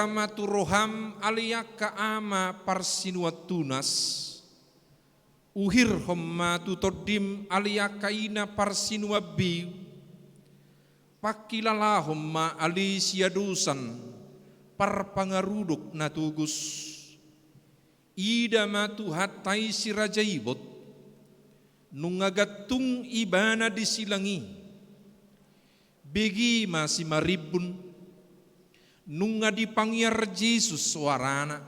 Gamaturoham aliyaka ama parsinuatunas uhir homma tutodim aliyakaina parsinuabi pakilala homma alisiadusan parpangaruduk natugus ida matu hatai sirajaibot nungagatung ibana disilangi begi masih maribun nunga dipangyar Jesus suarana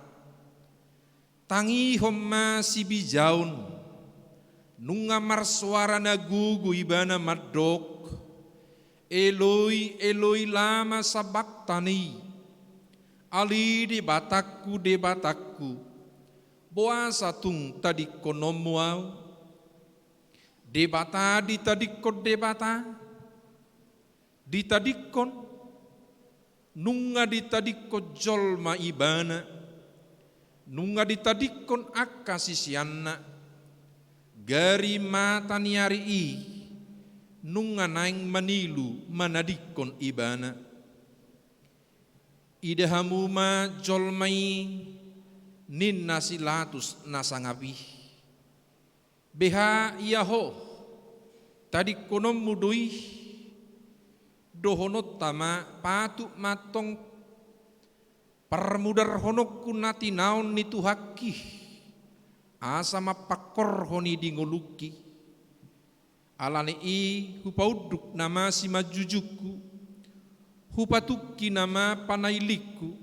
tangi homma si bijaun nunga marsuara nagugu ibana madok Eloi Eloi lama sabaktani ali de batakku boasa tung tadi konomuau debata ditadikon debata ditadikon nunga ditadikon jolma ibana nunga ditadikon akasisianna gari mata niari i nunga naing manilu manadikon ibana idahamuma jolmai nin nasilatus nasangabi beha iaho tadi konom mudui dohonot tama patu matong permudar honok kunati naon nitu haki asama pakor honi dingoluki alani i hupauduk nama si majujuku hupatuki nama panailiku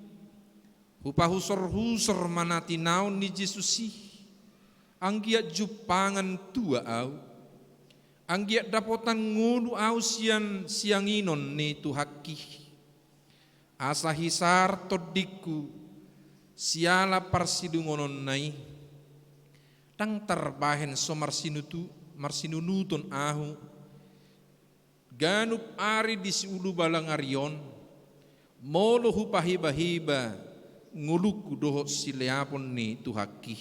hupahusor-husor manati naon ni Jesusi anggiat jupangan tua au anggiat dapotan ngulu au sianginon ni tuhaki asa hisar todiku siala parsidungonon nai tang terbahen so marsinunutun ahu ganup ari di siulu balangarion molo hupahiba-hiba nguluku doho sileapon ni tuhaki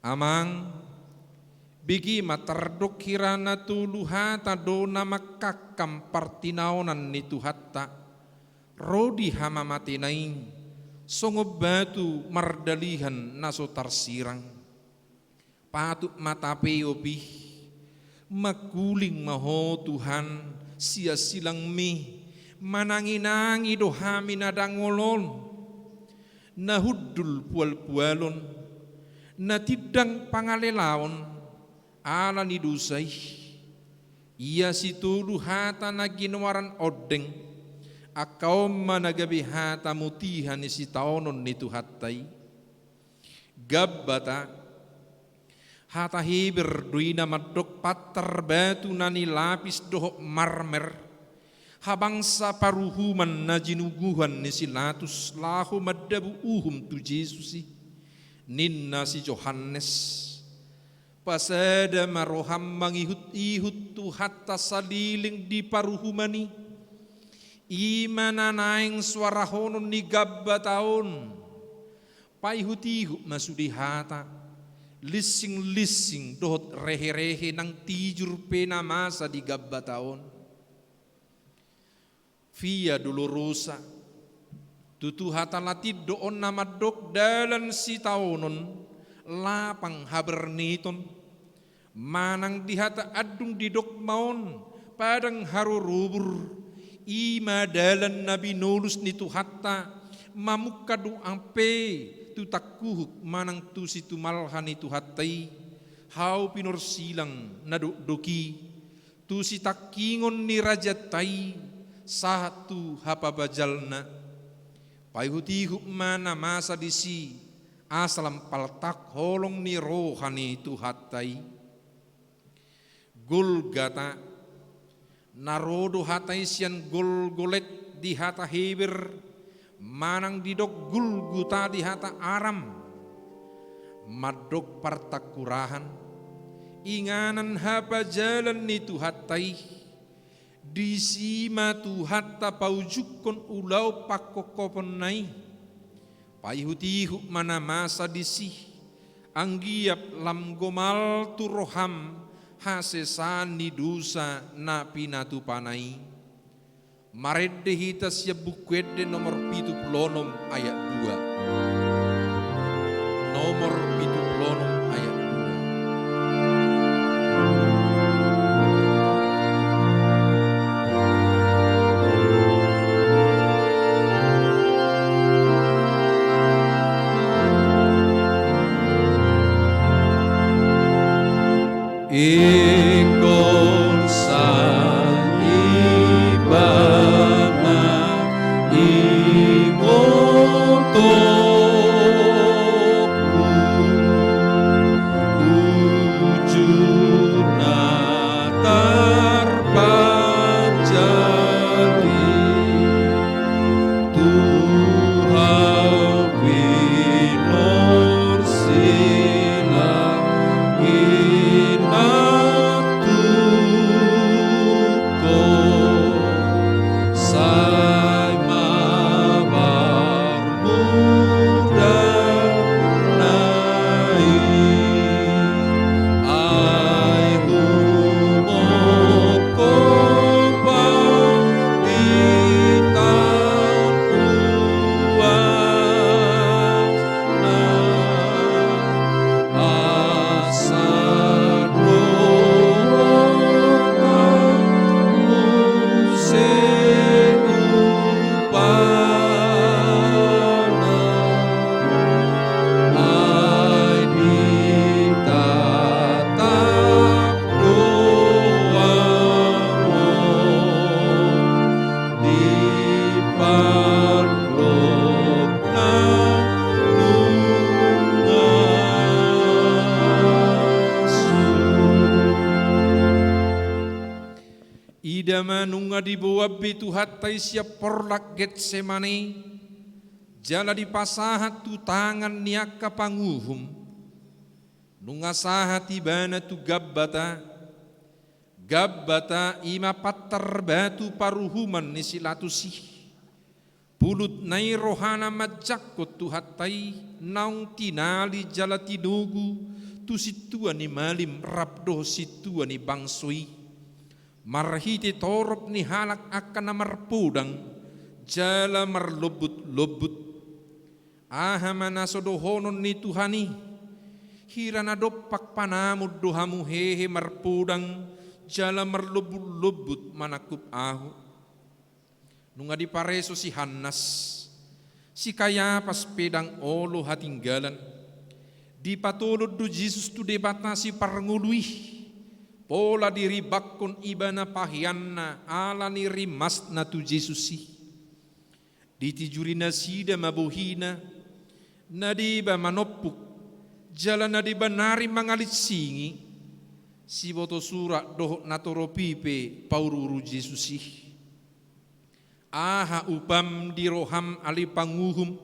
amang bigi matardok hirana tuluhata dona makakam partinaonan ni tuhatta rodi hama matinaing songobatu mardalihan naso tarsirang patut matape obi maguling maho Tuhan sia silang mi mananginangi dohami nadangolon nahudul pual-pualon natidang pangalelaon ala ni dusay ia situlu hata na ginawaran odeng akaw managabi hata mutihan ni si taonon ni tuhatay gabbata hata hiber duina madok patar batu na nilapis doho marmer habang sa paruhuman na jinuguhan ni si latus lahu madabu uhum tu Jesusi ninna si Johannes pasada maroham mangihut-ihut tu hatta saliling di paruhumani imana naing suara honon ni gabba taon paihut-ihut masudi hata lising-lising dohot rehe-rehe nang tijur pena masa di gabba taon via dolorosa tutu hata latid doon namadok dalan si taonon lapang haberniton manang dihata adung didok maon padang harurubur ima dalan nabi nolus nitu hatta mamukadu ampe tu takkuhuk manang tu situ malhan itu hattai hau pinor silang naduk doki tu si takingon ni rajatai satu hapa bajalna payhutihuk mana masa disi asalam paltak holong ni rohani tu hatai Golgata narodo hatai sian golgolet di hata heber manang didok Gulguta di hata Aram madok partakurahan inganan hapa jalan ni tu hatai disima tu hatta paujukon ulau pakokopon nai paihutihu mana masa disi anggiap lam gomal turoham hasesan ni dusa na pinatu panai Marede hita sia bukuede nomor 76 ayat 2. Nomor 76 ayat 2. Ikon salibana imotoku ujuna terpanjari Tuhan winor silang Ida manunga di bawah bitu hatai siap porlak Getsemane jala di pasahat tu tangan niaka panguhum nunga sahat ibana tu gabbata ima patar batu paruhuman nisilatusi pulut nai rohana majakot tu hatai naung tinali jala tinugu tu situan ni malim rabdoh situan ni bangsui marhiti torop ni halak akan namar pudang jala marlobut-lobut ahamana sodohonon ni Tuhani hirana dopak panamud dohamu hehe marpudang jala marlobut-lobut manakup ahu nunga di pareso si Hannas si Kayapas pedang olo hatinggalan di patulod do Jesus tu debatna si parngului pola diri bakun ibana pahianna ala ni rimasna tu Jesusi ditijurina sida mabuhina nadiba manopuk jalan nadiba nari mangalit singi si boto surak doh natoropipe paururu Jesusi aha upam diroham ali panguhum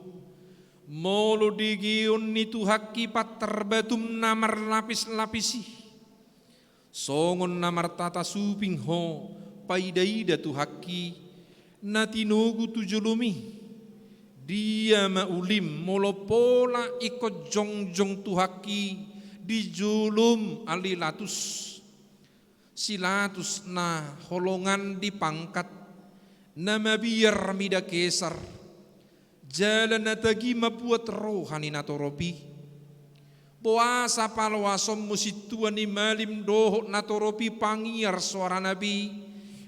molo digiun nitu haki paterbatum namar lapis-lapisi songon namar tata suping ho paidaida tu haki natinogu tu julumi dia maulim molopola ikut jongjong tu haki di julum alilatus silatus na holongan dipangkat nama biar mida kesar jalan natagi mabuat rohani natoropi puasa palawasom musituan ni malim dohok natoropi pangiar suara nabi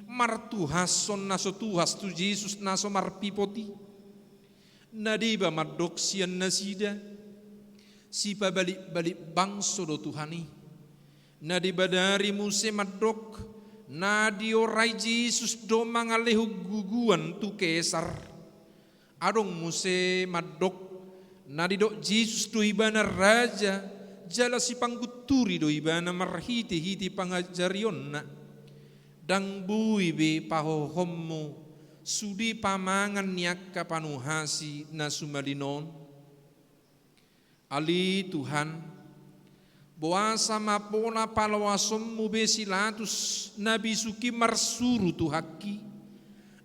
martuhason naso tuhas tu Yesus naso marpipoti nadiba madoksian nasida sipa balik-balik bangso do Tuhani nadiba dari muse madok nadio rai Yesus do mangalehu guguan tu kesar adong muse madok nadidok Yesus do ibana raja jala si pangguturi do ibana marhiti-hiti pangajarionna dang buibe pahohommu sudi pamangan niaka panuhasi na sumalinon ali Tuhan boasa mapona palawasommu besilatus nabi suki marsuru tu haki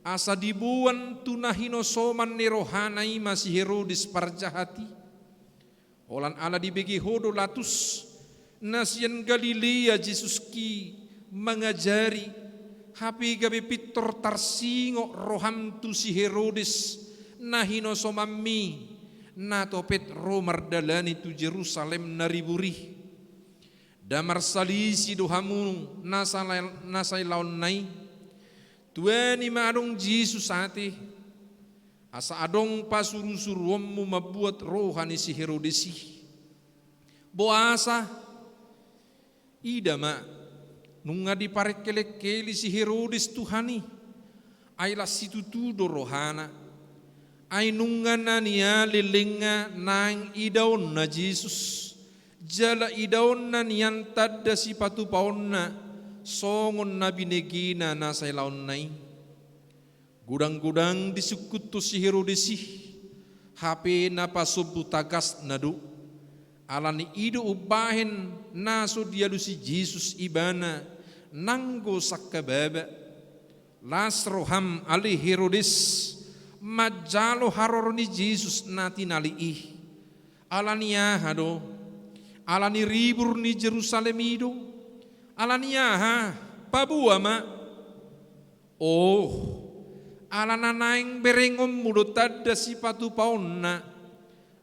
asa dibuan tunahino soman ni rohanai masih Herodes parjahati olan ala dibegi hodo latus nasian Galilea Yesus ki mengajari hapi gabi pitor tarsingo roham tu si Herodes nahino somami na topet romardalani tu Jerusalem nariburi damar salisi dohamu nasay laon nai tuani maadong Jesus ati asa adong pasuru-suruammu mabuat rohani si Herodesi boasa idama nunga di parekele-kele si Herodes Tuhani ay lasitutudo rohana ay nunga na niya lilinga nang idaon na Jesus jala idaon na niyan tadda si patupaon na songon na binigina na sa ilaon nai gudang-gudang disukut to si Herodesi hape na pasubu tagas na do alani ido ubahin naso dialu si Jesus ibana nanggo sakababa lasroham ali Herodes majalo haror ni Jesus natinali alania hado alani ribur ni Jerusalem ido alania ha pabuama oh alana naing berengom mudotad da si patu paonna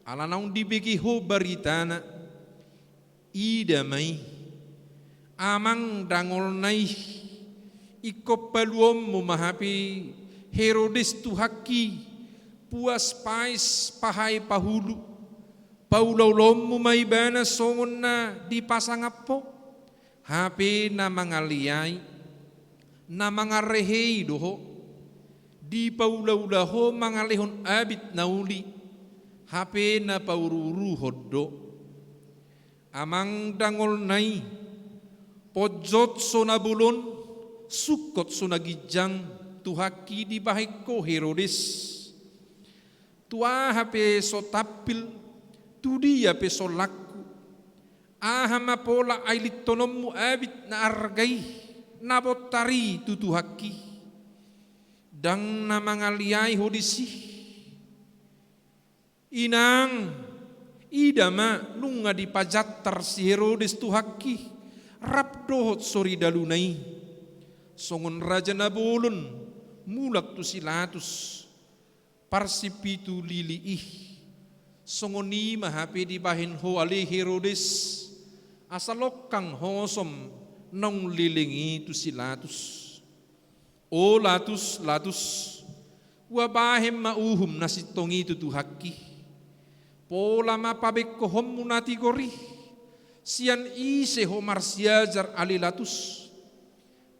alanaung dibegi ho baritana idamai amang dangol nai iko paluom mumahapi Herodes tuhaki puas pais pahai pahulu paulaulom mumaibana songon na di pasangapo hape na mangaliyai na mangarehei doho di paulaulaho mangalehon abit nauli hape na paururu hoddo amang dangol nai pojot sonabulon sukot sonagijang tuhaki di bahiko Herodes tua hape so tapil tudi hape so laku ahama pola ailit tonommu abit na argai nabotari tutuhaki dang na mangaliai hodisi inang idama nunga di pajatar si Herodes tuhaki rapdohot sori dalunai songon raja nabulun mulak tu silatus parsipitu liliih songoni mahape di bahin ho ali Herodes asalokang hosom nong lilingi tu silatus o latus wabahem mauhum nasitongi tu tuhaki pola mapabek kohom munati gori sian ise ho marsiajar ali latus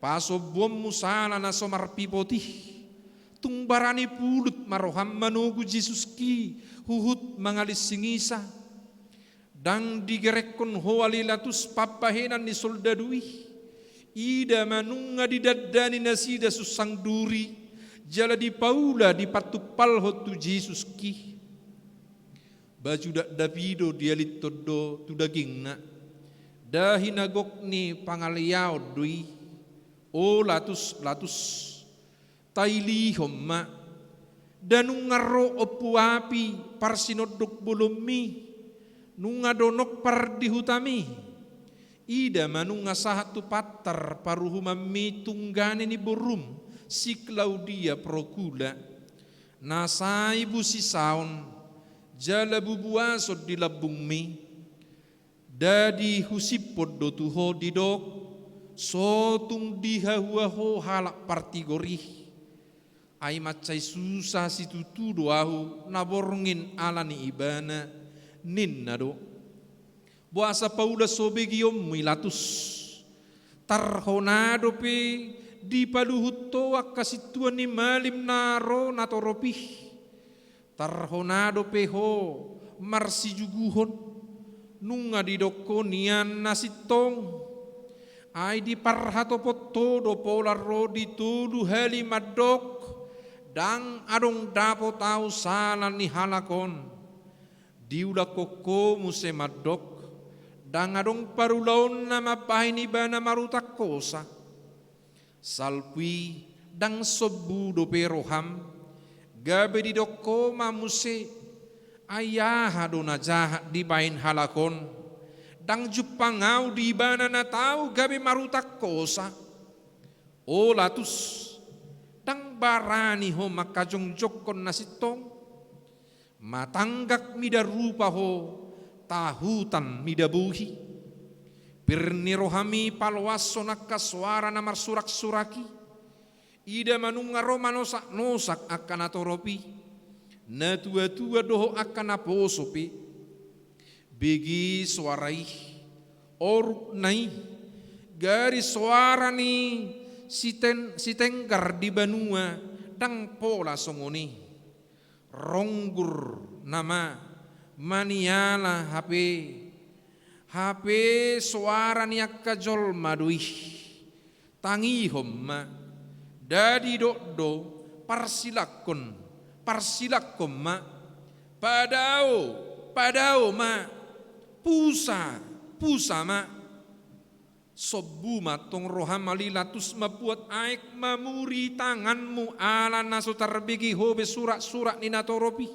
paso bom musala na somar pipoti tungbarani pulut maroham manugu Jesus ki huhut mangalis singisa dang digerekon ho ali latus papahenan ni soldadui ida manunga didaddani nasida susang duri jala di paula di patupal hotu Jesus ki baju dak Davido dialit todo tu dagingna dahinagok ni pangaliao dui o latus taili homma danung ngaro opuapi parsinodok bulumi nunga donok par dihutami ida manunga sahatu patar paruhumami tunggane ni borum si Claudia Procula nasai busi saon jala bubuasod di labungmi dadi husipod do tuho didok sotung dihahuaho halak partigori ay macay susah si tutu doahu naborngin alani ibana ninnado buasa paula sobegiom milatus tarhonado pe di paluhuto akasituan ni malim naro natoropi tarhonado pe ho marsi juguhon nunga didoko nian nasitong ay di parhato poto do polar rodi tulu heli madok dang adong dapo tau salan ni halakon diula koko muse madok dang adong parulaon na mapahin iba na marutak kosa salpui dang sobu do peroham gabe di doko mamuse ayah do na jahat di bahin halakon dang jupangau di bana na tau gabi marutak kosa O latus tang barani ho makajongjok kon nasitong matanggak mida rupa ho tahutan mida buhi pirnirohami palwaso nakaswara namar surak-suraki ida manunga roma nosak akan atoropi na tua-tua doho akan aposopi begi suarai oruk nai garis suara ni sitenggar di banua dang pola songoni ronggur nama maniala HP suara niak kajol madui tangi homma dadi do parsilakon ma padao ma pusa ma sobu matong roham alilatus mabuat aik mamuri tanganmu ala naso tarbigi hobe surak ninatoropi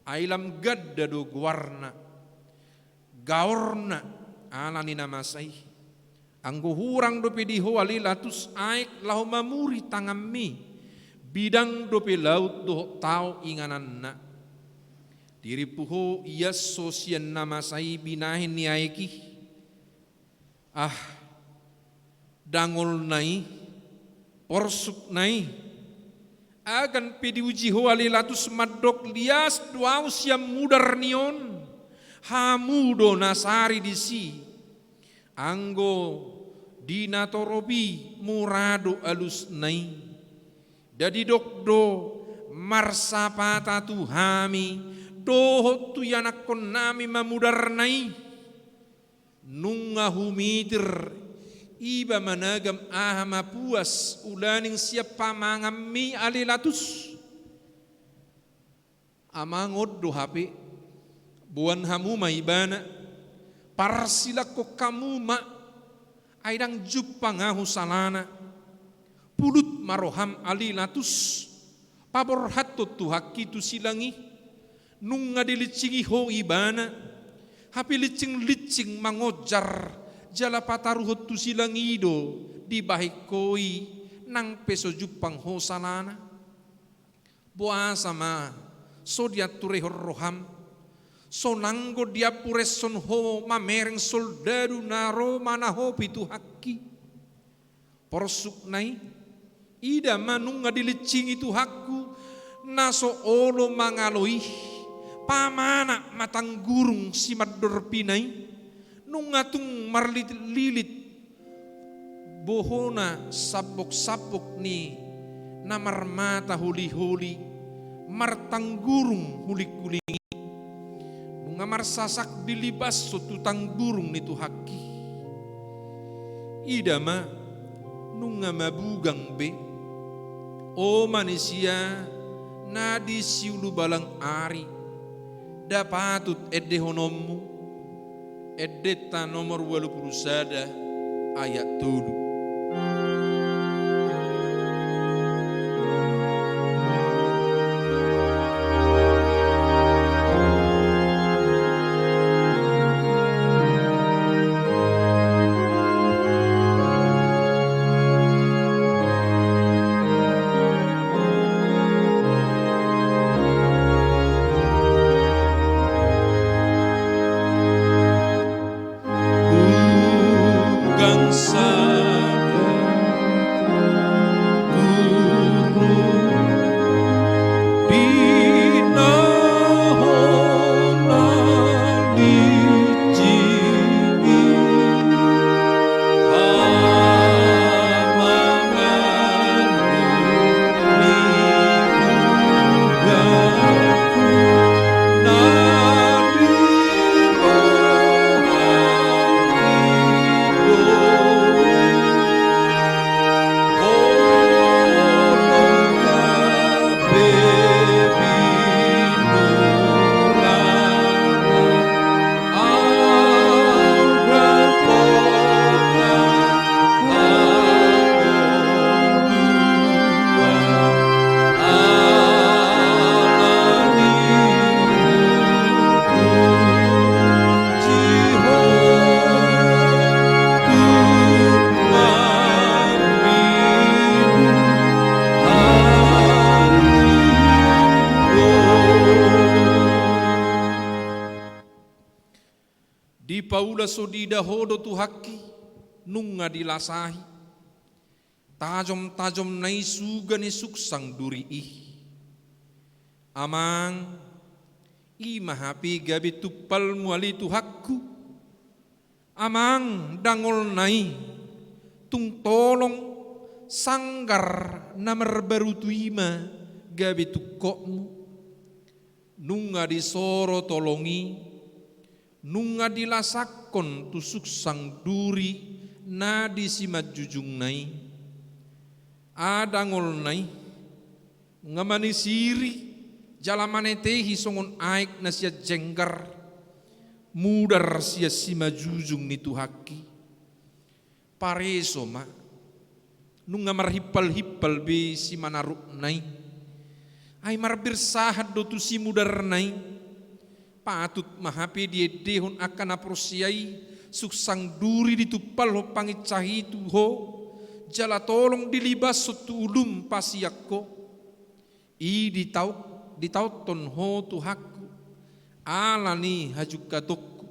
ailam gadda do gaorna ala ninamasai anggo hurang dope di ho alilatus aik lahu mamuri tangammi bidang dope laut do tau ingananna diri puho iya sosian namasai binahin ni aiki dangol nai porsuk nai agan pedi uji ho alilatus madok lias duau siam mudar nion hamudo nasari disi anggo dinatorobi murado alus nai dadi dokdo marsapata tuhami doho tu yanakon nami mamudar nai nunga humitir iba managam ahama puas ulaning siap pamangami alilatus amangod do hape buan hamuma ibana parsilak ko kamuma aidang jupangahu salana pulut maroham alilatus pabor hatut tu hakki tu silangi nunga dilicingi ho ibana hapi licing mangojar jala pataruhut tu silangido di bahikoi nang peso jupang ho salana buasa ma so dia turehor roham so nanggo dia pureson ho mamereng soldadu naro mana ho pitu hakki porsuk nai ida manunga dilicing itu hakku naso olo mangaloi pamana matang gurung si mador pinai nungatung marlilit bohona sapok ni namar mata huli martang gurung huli-kulingi nunga marsasak dilibas so tutang gurung nitu haki idama nunga mabugang be o manusia nadi siulu balang ari dapatut edde honommu eddetta nomor 21 ayat 7 baula sodida hodo tu haki nunga dilasahi tajom nai suga ni suksang duri amang imahapi gabi tupal muali tu hakku amang dangol nai tung tolong sanggar namar baru tu ima gabi tukokmu nunga disoro tolongi nunga dilasakon tusuk sang duri na disimat jujung nai adangol nai ngamani siri jalamane tehi songon aik na sia jenggar mudar sia sima jujung ni tuhaki pareso ma nunga marhippal be si manaruk nai ay marbirsahat do tu si mudar nai patut mahape dia dehon akan aprosiai suksang duri ditupal ho pangicahi tu ho jala tolong dilibas sutu ulum pasiakko i ditauton ho tu hakku alani hajuk katokku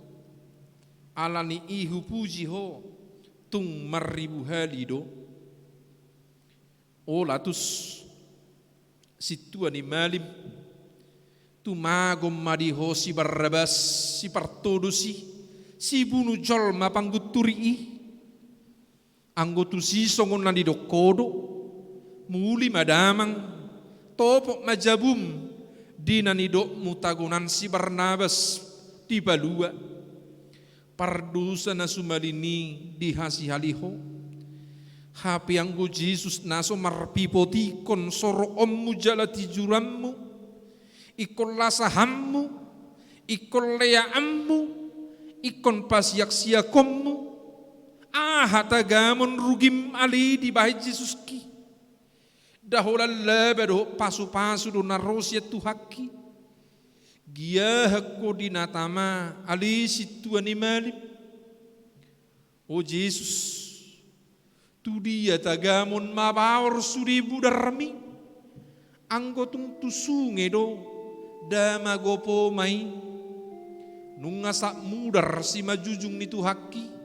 alani ihu puji ho tung maribu halido olatus situa ni malim tu magom madiho si Barrabas si partodusi si bunuh jolma pangguturi anggotu si songon nandi dokodo muli madamang topok majabum dinanidok mutagunan si Barnabas di balua pardusa na sumalini di hasihaliho hapi anggo Jesus naso marpipoti kon soro ommu jalati jurammu ikon lasahammu ikon leaammu ikon pasiak siakommu hatagamon rugim ali di bahit Jesus ki daholan labado pasu-pasu do narosia tuhaki gia hakko dinatama ali situan imalim o Jesus tu dia tagamon mabawar sudi budarmi anggotung tusunge do dama gopo mai nunga sak mudar si majujung ni tuhaki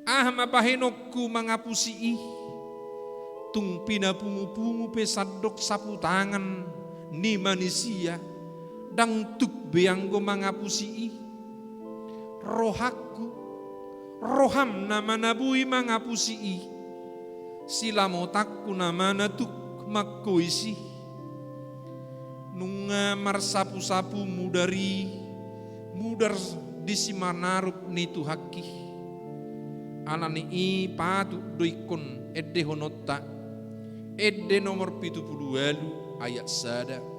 mabahenokku mangapusi tung pinapungu-pungu pesadok sapu tangan ni manusia dang tuk beanggo mangapusi rohakku roham nama nabui mangapusi silamotakku nama natuk makkoisi nunga marsapu-sapu mudar disimanaruk ni tuhaki alani i patu doikon edde honotta edde nomor 72 ayat sada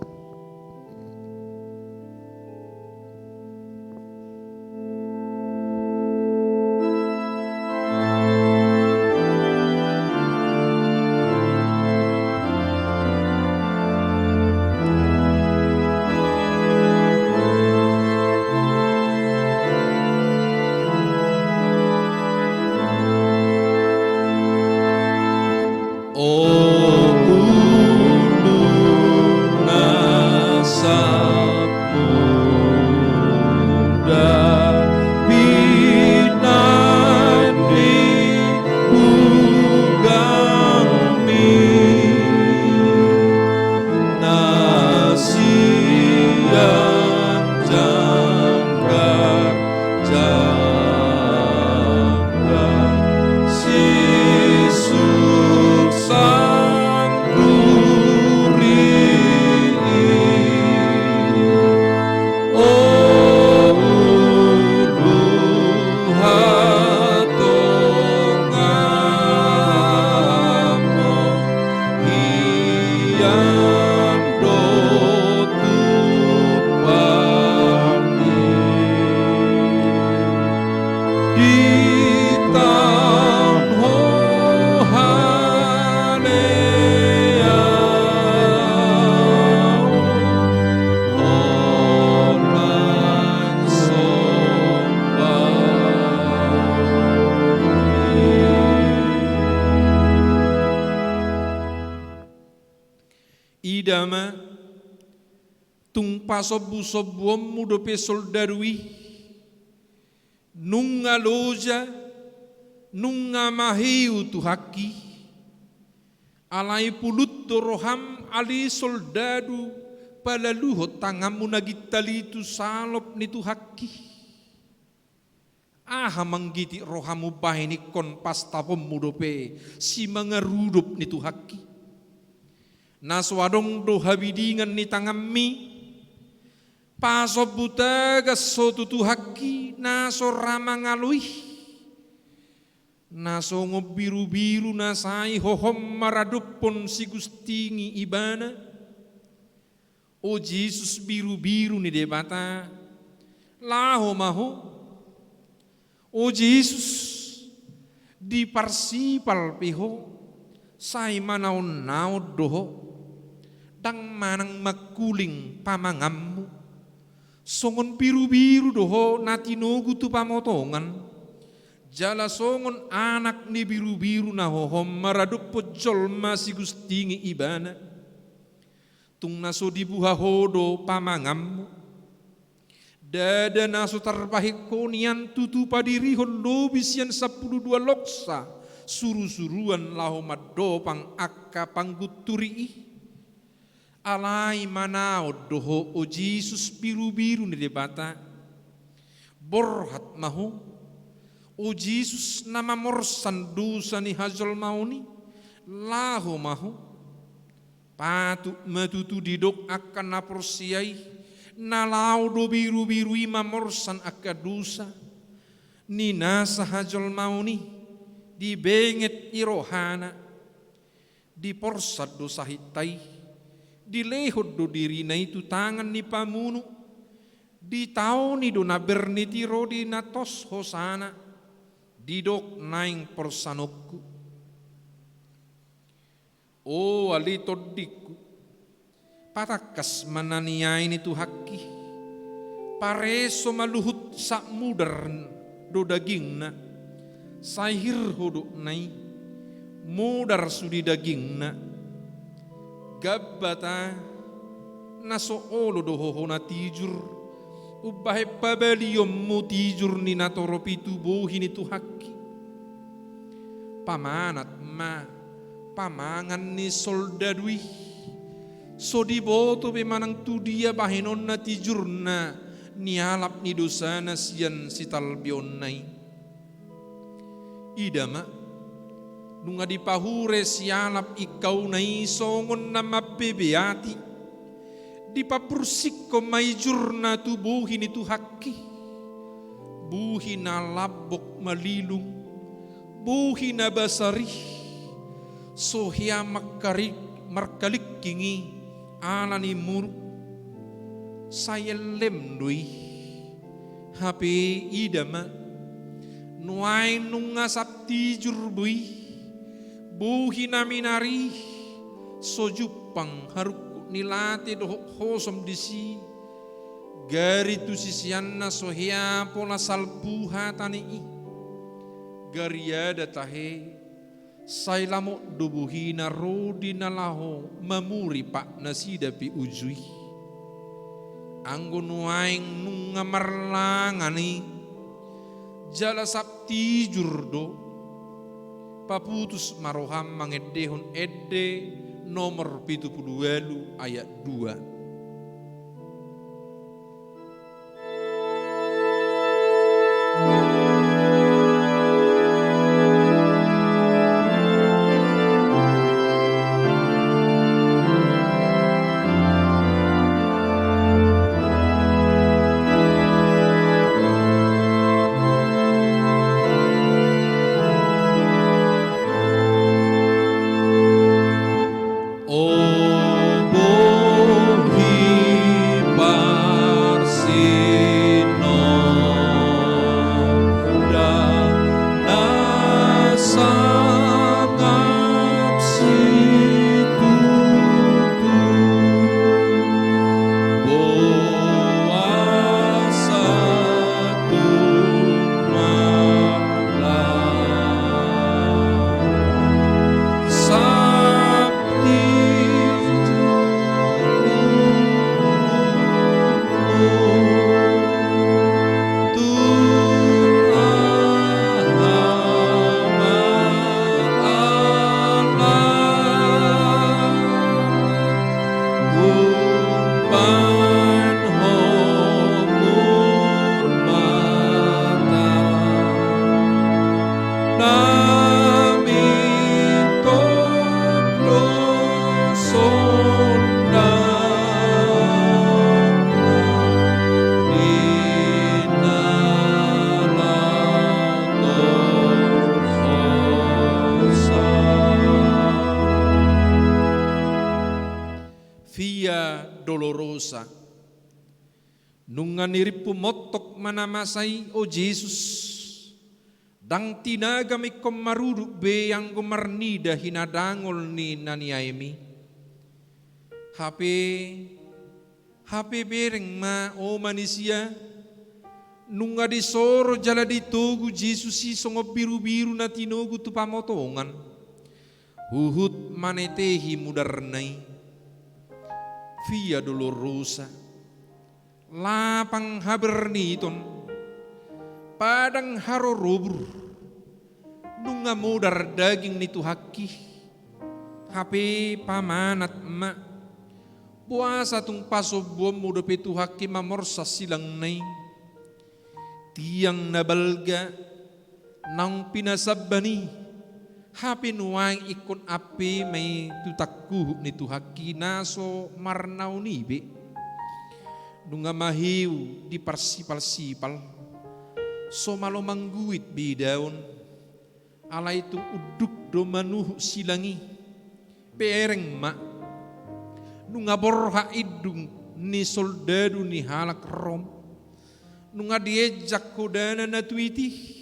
idama tung pasobu sobuom mudope soldarui nunga loja, nunga mahiu tu haki, alai pulut roham ali soldadu, palaluho tangamu nagitali tu salop ni tu haki. Aha manggiti rohamu bahini kon pastapom mudope si mangarudup ni tu haki. Naswadong do habidingan ni tangami, paso butaga so tu haki, naso ramangalui, naso ngobiru-biru nasai hohom maradupon si gustingi ibana. O Jesus biru-biru ni debata, laho maho. O Jesus di parsipal piho say manaon naod doho dang manang makuling pamangammu songon biru-biru doho natinogu tu pamotongan jala songon anak ni biru-biru na hohom maradup pojol masih gustingi ibana tung naso dibuha hodo pamangammu dada naso terpahikonian tutu padiri hondobisian 12 loksa suru-suruan laho madopang akka pangguturi alai manao doho o Jesus biru-biru ni debata borhat mahu o Jesus nama morsan dosa ni hajol mauni laho mahu patu matutu didok akan naporsiai nalau do biru-biru ima morsan akadusa ni nasa hajol mauni di benget irohana di porsad do sahitai di lehod do dirina itu tangan ni pamunu di tauni do naberniti rodi natos hosana di dok naing porsanokku o alitodiku patakas mananiain itu haki pareso maluhut sak mudar do dagingna sahir hodok nai mudar sudi dagingna gabbata naso olo do hohona tijur ubahe pabaliom mu tijur ni natoro pitu bohin itu haki pamanat ma pamangan ni soldadui so diboto be manang tu dia bahenon na tijurna nialap ni dosana sian sitalbion nai idama nunga dipahure sialap ikau nai songon nama bebeati dipapursik ko mai jurna tu buhin itu haki buhina labok malilung buhina basari sohia makarik markalik kingi alani muruk saya lemdui hape idama nuai nunga sapti jurbui buhi naminari sojupang haruk nilate doh hosom disi gari tu sisianna sohia pola salpuha tani gariada tahe sai lamo dubuhina rodi nalaho mamuri pak nasida pi ujui anggo nuaing nunga marlangani jala sapti jurdo paputus maroham mangedehun edde nomor 72 ayat 2 Oh Via Dolorosa. Nunga niripu motok manamasay o Jesus. Dang tinagami komarudu be yang gumarnida hinadangol ni naniaymi. Hape bereng ma o manusia. Nunga disoro jala ditugu Jesus si songo biru-biru na tinugu tu pamotongan. Huhut manetehi mudarnai. Via Dolorosa. Lapang haberniton. Padang harorobur. Nunga mudar daging nitu haki. Hape pamanat ma. Puasa tung paso buam muda petu haki mamorsa silang nai. Tiang nabalga. Nang pinasabani. Hape nuang ikon ape may tutakkuh nitu haki naso marnaw nibe. Nunga mahiu di parsipal-sipal. So malo mangguit bidaon. Ala itu uduk do manuh silangi. Pereng ma. Nunga borha idung ni soldadu ni halak rom. Nunga diejak kodana na tuiti.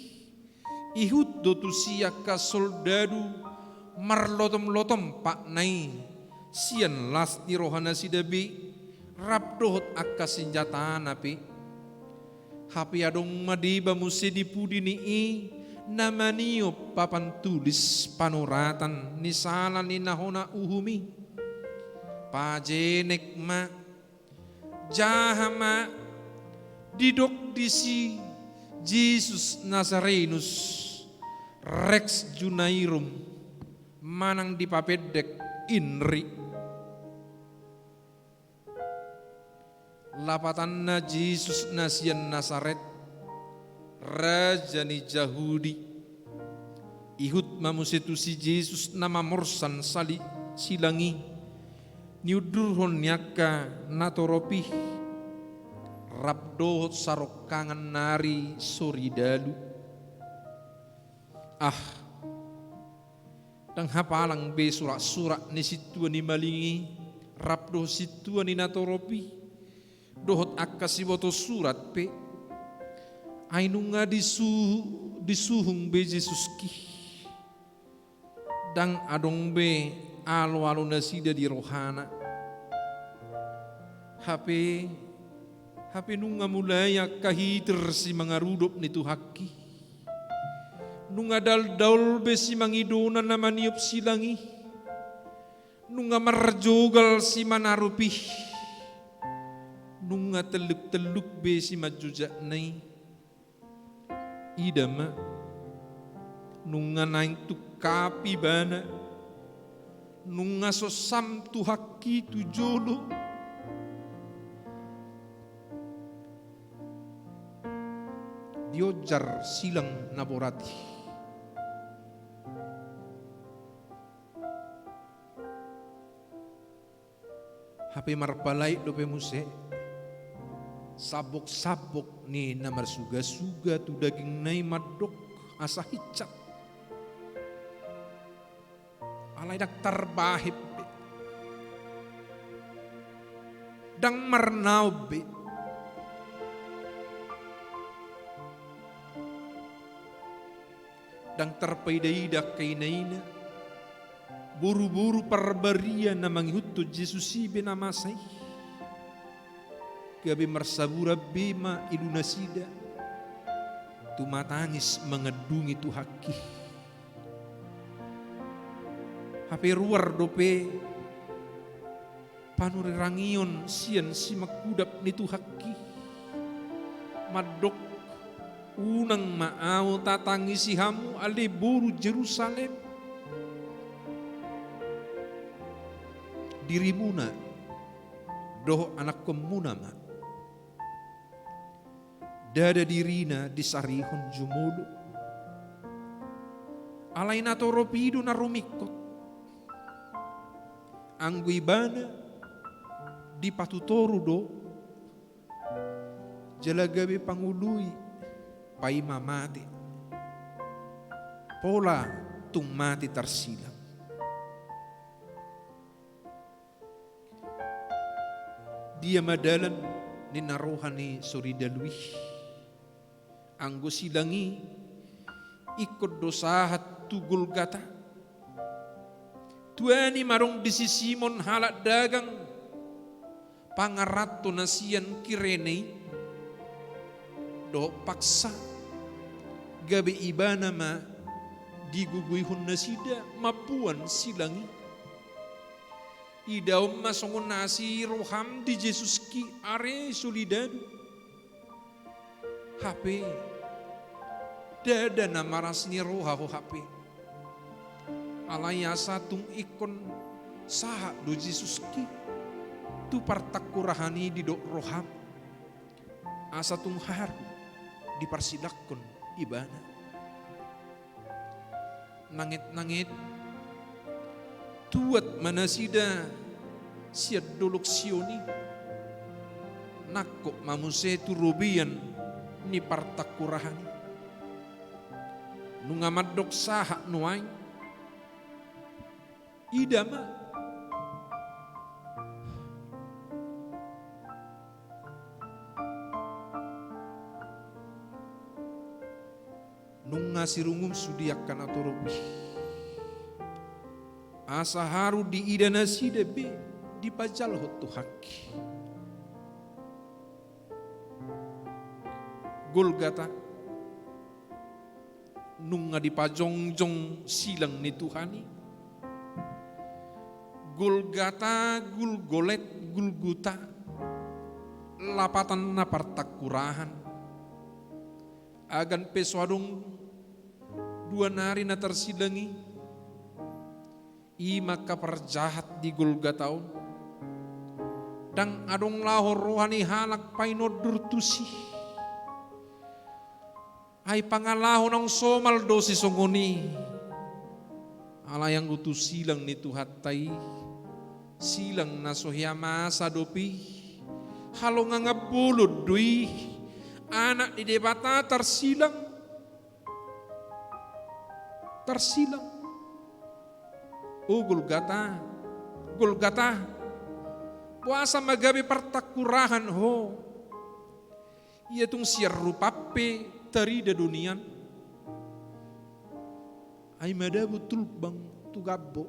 Ihut do tu siaka soldadu marlotom-lotom pak nai. Sian las di rohana sidabi. Rabdohot akka senjata napi. Hapi adong madiba musi dipudi ni namaniyo papan tulis panuratan ni sala ni nahona uhumi. Pajenek ma jahama didok disi Jesus Nazarenus Rex Junairum manang dipapedek inri. Lapatanna Jesus nasian Nazaret Raja ni Yahudi. Ihut mamusitu si Jesus nama morsan sali silangi. Niudurhon nyaka natoropi. Rabdohot sarokangan nari soridalu. Dang hapalang be surak-surak ni situan ni malingi. Rabdoh situan ni natoropi. Dohot akasi boto surat pe. Ainunga disuhung be Jesus ki. Dang adong be alo-alo nasida di rohana. Hape nunga mulaya kahiter si mangarudop nitu haki. Nunga dal-daul be si mangidonan na maniop silangi. Nunga marjogal si manarupi. Nunga teluk-teluk be si majujak nai. Idama. Nunga naing tu kapi bana. Nunga sosam tu haki tu jolo. Diojar silang naborati. Hape marpalay dope muse. Sabok-sabok ni namar suga-suga tu daging nai madok asa hicap. Alay daktar bahip be. Dang marnaw be. Dang terpaidaida kay naina. Buru-buru parbaria na manghuto Jesus ibe namasay. Gabi marsabura bema ilunasida. Tumatangis mengedungi tu haki. Hape ruar dope. Panurirangion sian si makudap ni tu haki. Madok unang maaw tatangisi hamu ali buru Jerusalem. Dirimuna doh anak komuna ma. Dada dirina disarihon jumulu. Alay na toropido na rumikot. Ang guibana di patutoro do. Jalagabi pangului pay mamati. Pola tung mati tarsilang. Dia madalan ni narohan ni Soridalwi. Anggo silangi ikut dosahat tugul gata. Tuani marong di si Simon halak dagang pangarato nasian kirene do paksa gabi ibana ma diguguyhon na sida mapuan silangi. Idaw masongon nasi roham di Jesus ki are solidado. HP dada na maras ni roha ho HP. Alaya satung ikon saha do Jesus ki tu partakurahani di do roham. Asa tung haru di parsilakon ibana. Nangit-nangit tuat manasida siad dolok sioni nakok mamuse turubian ni partakurahani nungamadok saha nuay idama nung ngasirungum sudiakan atau rubi asa haru di idana sida be di pajal hotu haki Golgata nung nga di pajongjong silang ni Tuhani Golgata gulgolet gulguta lapatan na partakurahan agan peswadong dua nari na tersilangi ima kaparjahat di Golgataon dang adong lahor rohani halak painodur tusi ay pangalahon ang somal dosi songoni alayang utus silang ni Tuhatay silang na sohyama sa dopi halo nga ngabulod dui anak di debata tersilang oh Golgata puasa magabi partakurahan ho iya tung siar rupape tarida dunian ay mada betul bang tu gabbo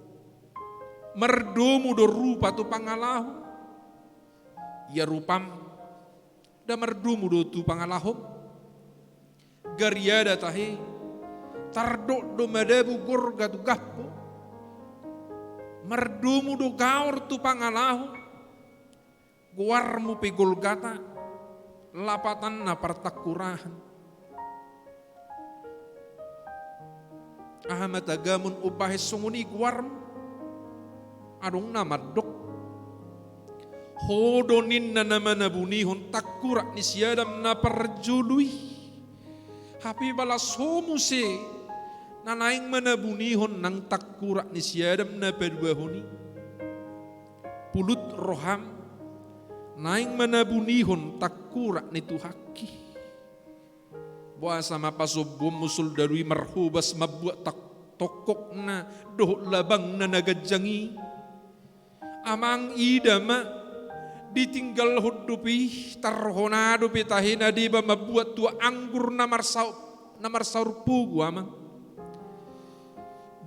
merdomu do rupa tu pangalahu ya rupam da merdomu do tu pangalahu gariada tahe tardok do madabu gorga tu gabbo merdomu do gaur tu pangalahu guarmu pe Golgata lapatan na partakurahan Ahmad agamun ubahis sunguni guarmu adong namadok hodonin na naman nabunihon takurak ni siyadam na parjului hapi balas homuse nanaing manabunihon ng takurak ni siyadam na pedwahoni pulut roham naing manabunihon takurak ni Tuhaki buasa mapasobom musul darui marhubas mabuat tokok na doh labang na nagadjangi amang idama ditinggal hudupi tarhonado pitahina diba mabuat tua anggur na marsaur pugu amang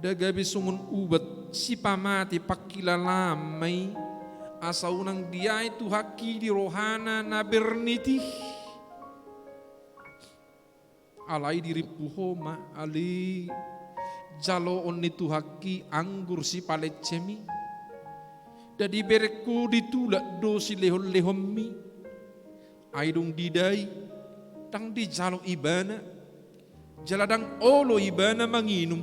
dagabi sungun ubat si pamati pakilalamay asa unang dia itu haki di rohana na berniti alai diri puhoma ali jalo on itu haki anggur si palecemi dadi bereku ditulak dosi lehom-lehommi aidung didai tang di jalo ibana jaladang olo ibana manginum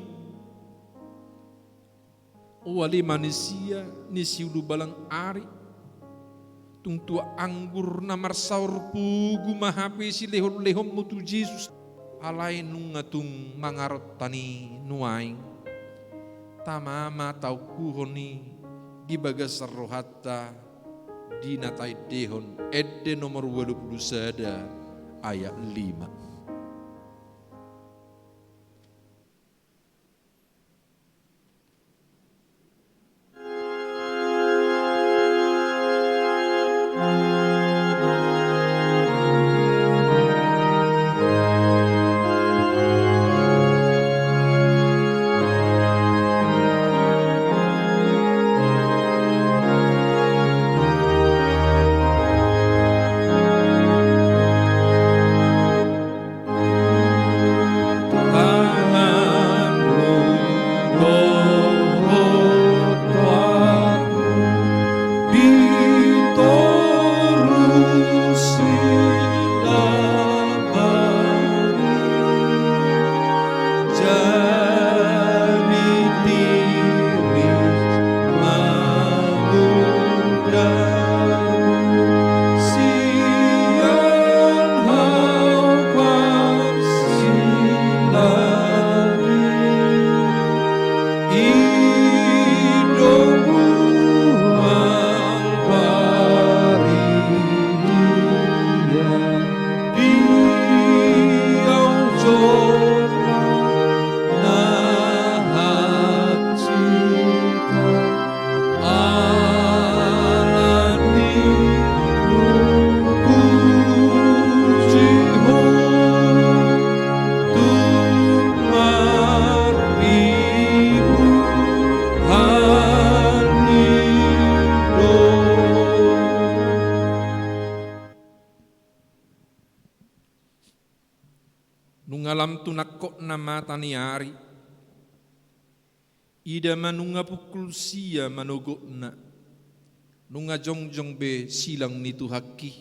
wali manusia ni siudu balang ari tung tua anggur na marsaur pugu mahapi si lehom-lehom mutu Jesus alai nungatung mangarot tani nuaing tamama tau kuhoni di bagas rohata di natai dehon edde nomor 21 ayat 5. Nungalam tunakok na mata ni ari, ida manunga pukul sia manogok na, nunga jongjong be silang nitu haki,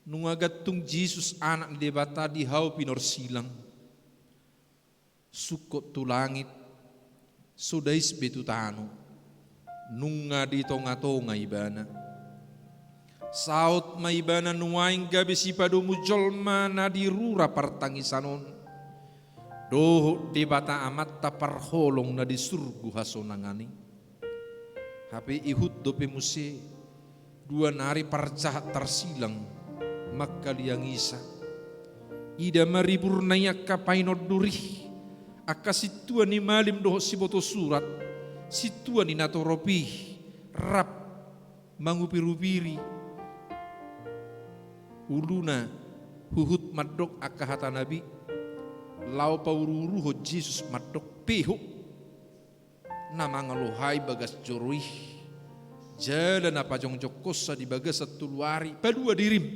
nunga gatung Jesus anak debata di hau pinor silang, sukot tu langit, sudais betu tanu, nunga di tonga-tonga ibana. Saut maibana nuaing gabe si padomu jolma na dirura partangisanon. Doh di bata amat taparholong na di surgu hasonangani. Hape ihut dope muse dua nari parcahat tarsilang makkaliang isa. Ida maribur nayak kapainod durih. Aka situan ni malim doh si boto surat. Situan ni natoropi rap mangupirupiri. Uluna huhut madok akahata nabi lau paururu ho Jesus madok pihu nama ngalohai bagas jorui jalan apa jong jokosa di bagas satu luari padua dirim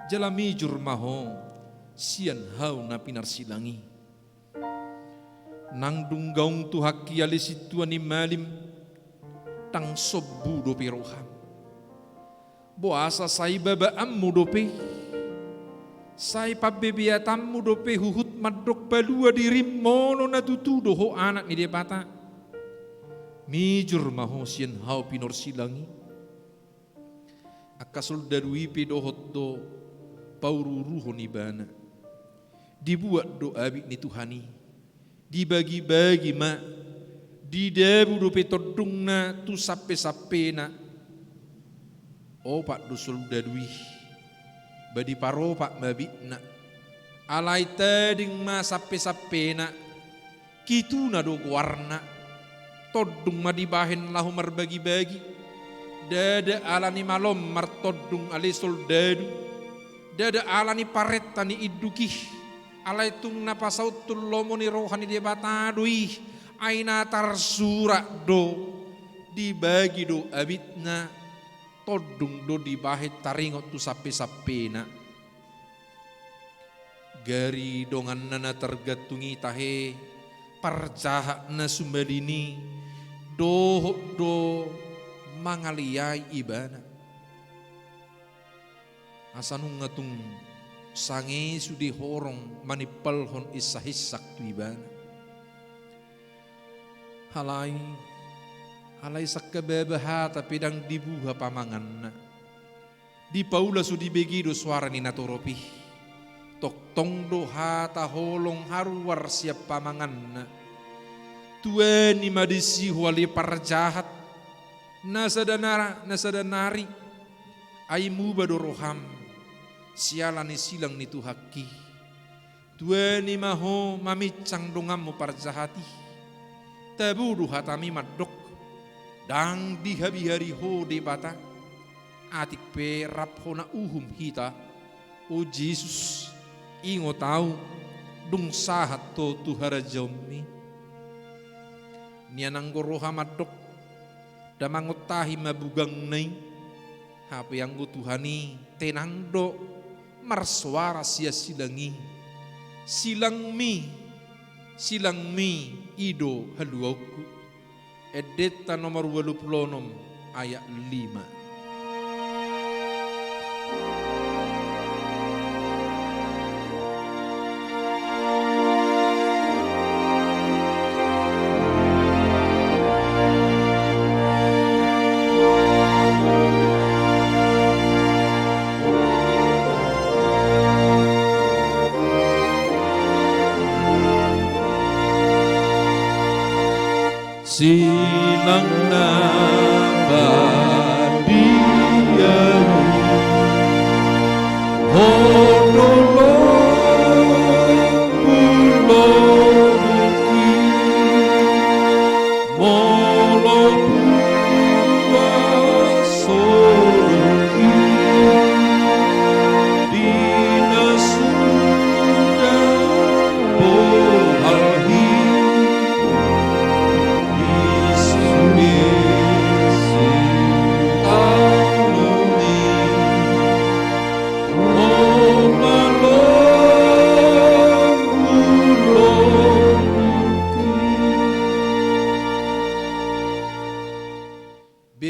jalami jurmaho sian hau na pinar silangi nang dunggaung tu haki alisi tuani malim tang sobu do piroham boasa sai baba ammu dope sai pabebiatammu dope huhut madok balua dirim mono na tutu doho anak ni debata mijur maho sien hau pinor silangi akasul darui pe dohot do paururuho ni bana dibuat do abik ni Tuhani dibagi-bagi ma didabu dope todung na tu sape-sape na opak dusul dadui badi paropak mabitna alai tading ma sape-sape na kitu na do warna todung ma dibahin lahu marbagi-bagi dada alani malom martodung ali soldadu dada alani paretta ni iduki alai tung na pasautul lomo ni rohani dia batadui aina tarsura do dibagi do abitna todung do dibahit taringot tu sape-sape na gari dongan nana tergatungi tahe parcahak na sumbadini do mangaliai ibana asanung ngatung sange sudi horong manipal hon isahisak tu ibana halai sakkebebeha tapi dang dibuha pamangan na di paula sudi begido suara ni natoropi tok tong doha taholong haruar siap pamangan tuani madisi wali parjahat nasadanari aimu badoroham sialani silang nitu haki tuani maho mamicang dongamu parjahati tabudu hatami madok dang dihabi-hari ho de bata atik pe rap hona uhum hita o Jesus ingo tahu dung sahat to tuhara jomi nianang goroha madok damangotahi mabugang nai hape yang go Tuhani tenang do marsuara sia silang mi ido haluauku edeta nomor 26 ayat 5. Silang nabadiyahu hodolo buloki molo buasoloki dinasuda bohalhi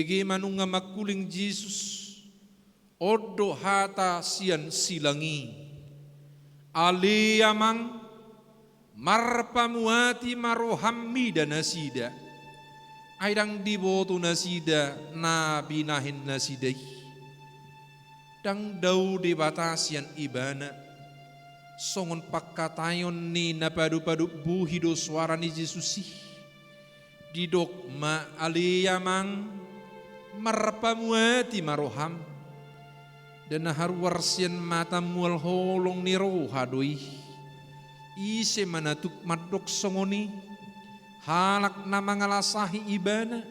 bagaimana nga makuling Jesus odo hata sian silangi aliyamang marpamuati marohammi dan nasida aidang diboto nasida nabinahin nasidai dang daw de batasian ibana songon pakkatayon ni napadu-padu buhido suara ni Jesusi didok ma aliyamang marpamuati maroham dan harwarsian mata mual holong ni rohadoi ise manatuk madok songoni halak nama ngalasahi ibana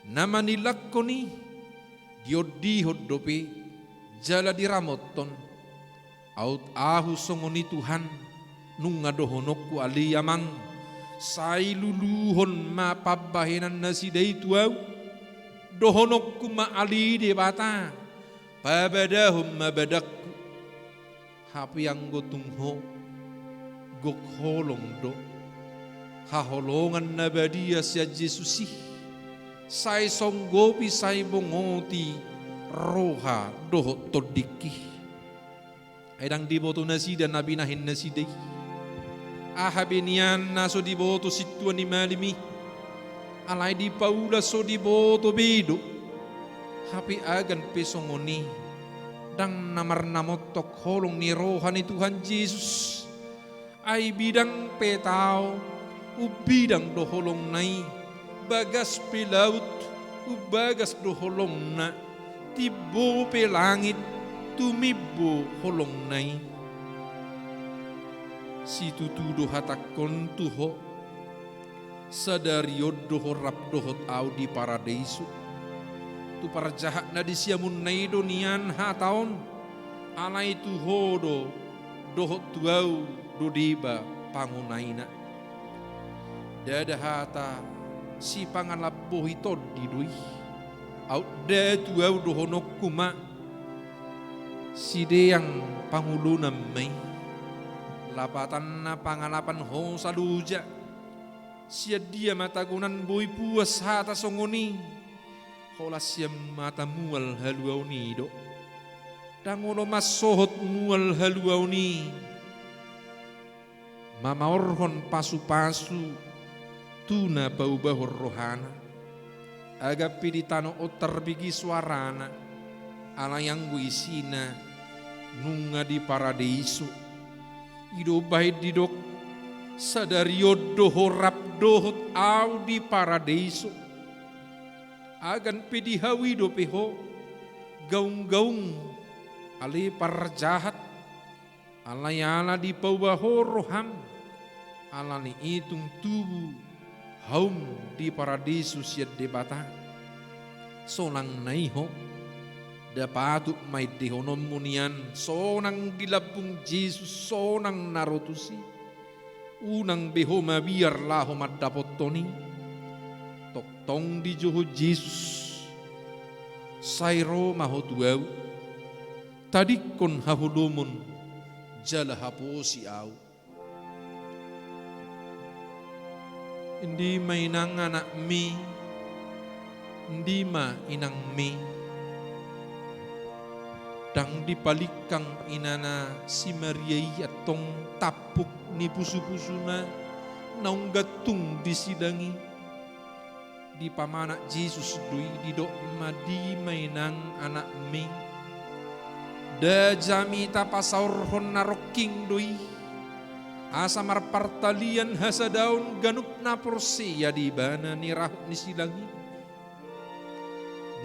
nama nilakoni diodi hodope jala diramoton aut ahu songoni Tuhan nunga dohonokku aliyamang sai luluhon ma pabahenan nasidai tuau dohonokku ma ali de bata pabadahum mabadakku hapi yang gotungho gok holong do haholongan nabadia sia Jesusi sai songgopi sai bongoti roha doho todiki aidang diboto nasida nabi nahin nasidai ahabenian naso diboto situan ni malimi alai di paula so di boto bedo hapi agan pesongoni dang namar namotok holong ni rohani Tuhan Yesus ai bidang petau ubidang do holong nai bagas pelaut ubagas do holong na tibo pe langit tumibo holong nai si tutudo hatakon tuho sadari doho rap dohot au di paradeisu tu parjahat na di siamun naido nian hataon alai tu hodo dohot tuau dodiba pangunaina dada hata si pangalabohi tod di dui au da tuau dohonok kuma si deyang pangulunam mai lapatan na pangalapan ho saluja sia dia matagunan boy puas hata songoni holas siam mata mual haluau ni do dangono masohot mual haluau ni mamaorhon pasu-pasu tuna bau-bau rohana agak piditano otar bigi suarana ala yang guisina nunga di paradeisu Ido bahay didok sadario doho rap dohot au di paradiso. Agan pedihawi do peho gaung-gaung ali parjahat alayala di paubaho roham alani itung tubuh haum di paradiso siat debata sonang naiho dapatu may dehonon munian sonang dilabung Jesus sonang narotusi unang beho mabiar laho madapotoni toktong di joho Jesus sairo mahotuau tadikon hahulumun jala haposi au Hindi mainang anak mi, hindi ma inang mi. Dang dipalikang inana si Maria atong tapuk ni pusu-pusu na naung gatung disidangi. Di pamanak Jesus dui didok madi mainang anak mi. Da jami tapasaurhon naroking dui. Asa marpartalian hasa daun ganuk na porsiya di bana ni rahuk ni silangi.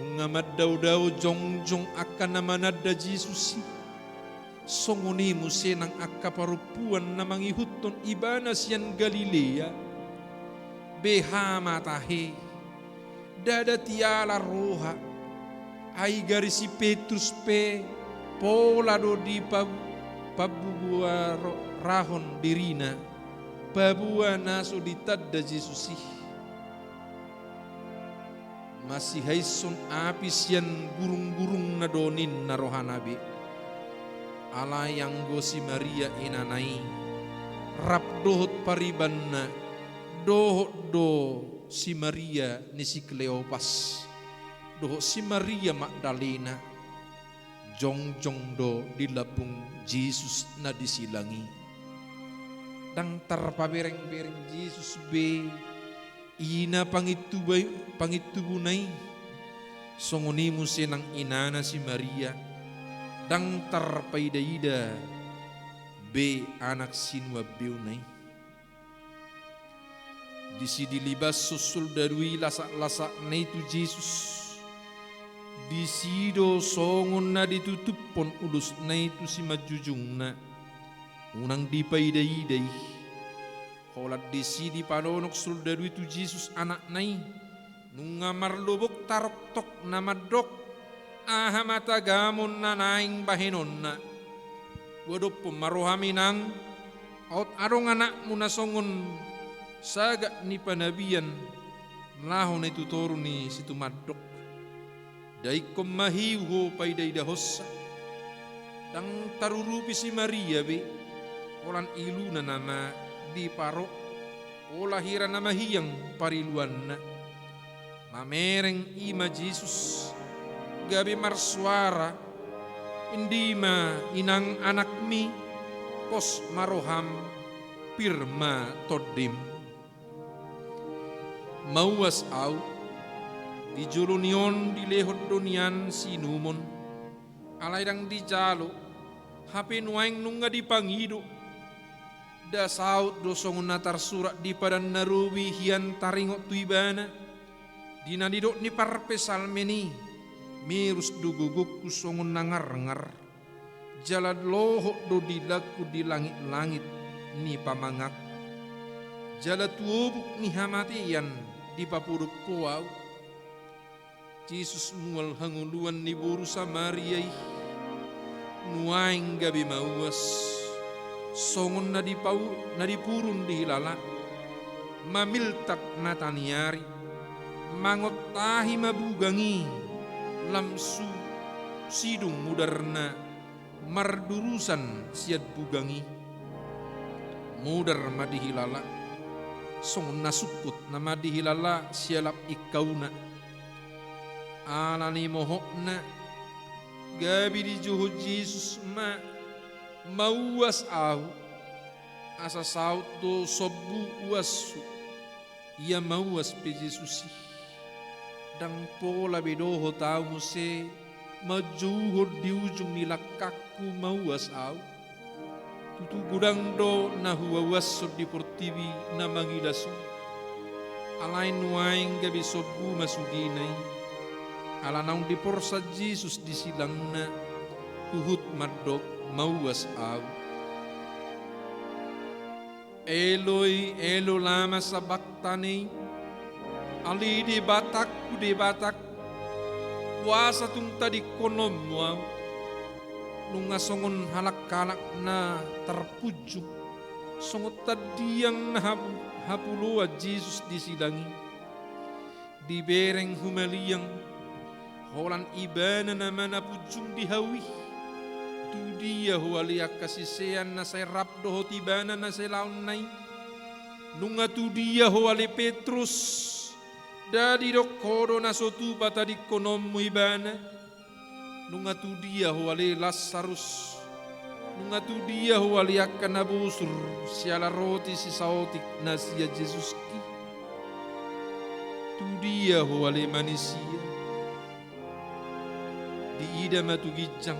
Nungamad daw jong akan namanad da Jesus. Songoni mo senang akaparupuan na mangihuton ibana siyan Galilea. Beha matahe. Dada tiala roha. Ay gari si Petrus pe. Pola do di pabubuaro. Rahon dirina babua naso ditadda Jesusi masih haison apis yan gurung-gurung na donin na rohanabe ala yang go si Maria inanai rap dohot pariban na dohot do si Maria ni si Kleopas dohot si Maria Magdalena jong-jong do dilabung Jesus na disilangi dang tarpabereng-bereng Jesus be ina pangitubunay songoni mo senang inana si Maria dang tarpaidaida be anak sinwa beunay disidilibas susul darui lasak-lasak na itu Jesus disido songon na ditutup pon ulus na itu si majujung na unang dipaiday-day kolat disidi panonok soldado itu Jesus anak nai nunga marlubok tarok-tok na madok aha matagamon na naing bahinon na wadop pumarohaminang out arong anak muna songon saga ni panabian lahon na ituturo ni situ madok daikom mahiuho paiday dahosa dang tarurupi si Maria be Olan ilu na nama di paro, olahiran nama hiyang pariluan na. Mamereng ima Jesus, gabi marsuara, hindi ma inang anak mi, pos maroham, pirma todim. Mauwas au, di julunion di lehot dunian sinumon, alaydang di jalo, hapinuaing nunga di pangido, da saut dosongon natar surat di padan naruwi hian taringot tuibana dina didok ni parpesal meni mirus duguguk kusongon nangar-ngar jalad lohok do dilaku di langit-langit ni pamangak jalad tuobuk ni hamatian di papuruk puau Jesus mual hanguluan ni buru Samaria nuaing gabi mauas songon na dipurun di hilala mamiltak na taniari mangotahi mabugangi lamsu sidung mudarna mardurusan siat bugangi mudar madihilala songon nasukut na madihilala sialap ikauna alani mohokna gabi di juhu Jesus mauas au asa saut do sobu uasu ia mauas pe Jesusi dang pola bedoho tau muse majuhur di ujung nilakaku mauas au tutu gudang do na huwawaso di portivi na mangidasu alain nuaing gabi sobu masuginay ala naung di porsa Jesus di silang na uhut madok mawas au Eloi elo lama sabaktani ali di batak puasa tung tadi konom wow nunga songon halak kalak na terpujuk songot tadi yang na hapulua Jesus disidangi di bereng humaliang holan ibana na mana pujung dihawi tu dia hualiak kasisean na say rapdo hotibana na say laon nai nunga tu dia huali Petrus dari dokodo na sotu bata di konomu ibana nunga tu dia huali Lazarus nunga tu dia huali akan nabusur siala roti si saotik na sia Jesus ki tu dia huali manusia di ida matu gijang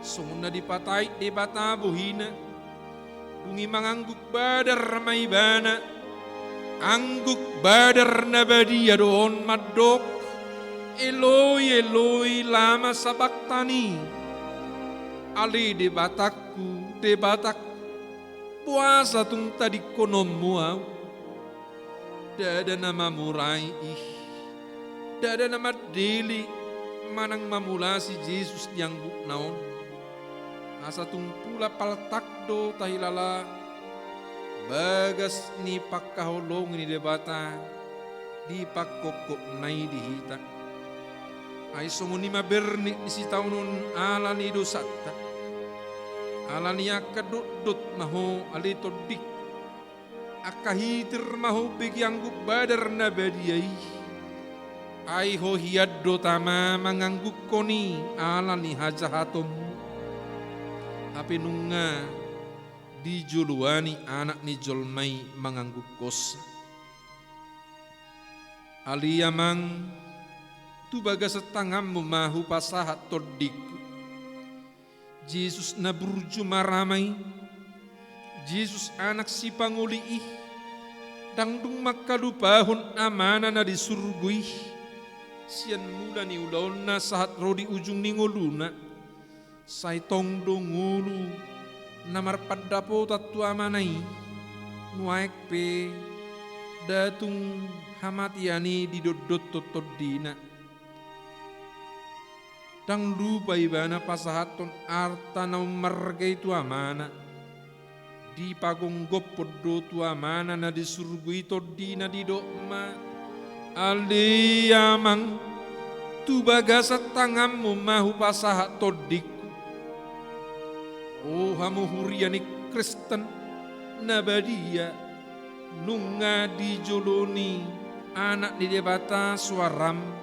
sungna dipatai di bata buhina dungi mangangguk badar maibana angguk badar nabadia doon madok Eloi Eloi lama sabaktani ali de batak puasa tung tadi konom muau dada nama murai dada nama deli manang mamulasi Jesus yang buknaon asa tung pula paltakdo tahilala bagas ni pakkaholong ni debata di pakkokok nai dihita ay sunguni maberni si taunun ala ni dosata ala ni akadudut maho alito dik akahitir maho bigyanggu badar na badiyai ay ho hiyaddo tama mangangguk koni ala ni hajahatom api nunga di juluani anak ni jolmai mangangguk kos aliyamang tu baga setangam mahu pasahat todik Jesus na burju maramai Jesus anak si panguli dangdung makalupahon amana na di surgui sian mula ni ulaon na sahat rodi ujung ni ngoluna say tongdo ngulu namar paddapo tatu amanai nuaek pe datung hamatiani di dodot totodina dang lupa ibana pasahaton arta na umarga itu amana di pagonggop podo tu amana na di surgu itu dina di dokma ali amang tu bagasat tangamu mahu pasahat todik oh hamu huriani Kristen nabadia nunga di joloni anak di debata suaram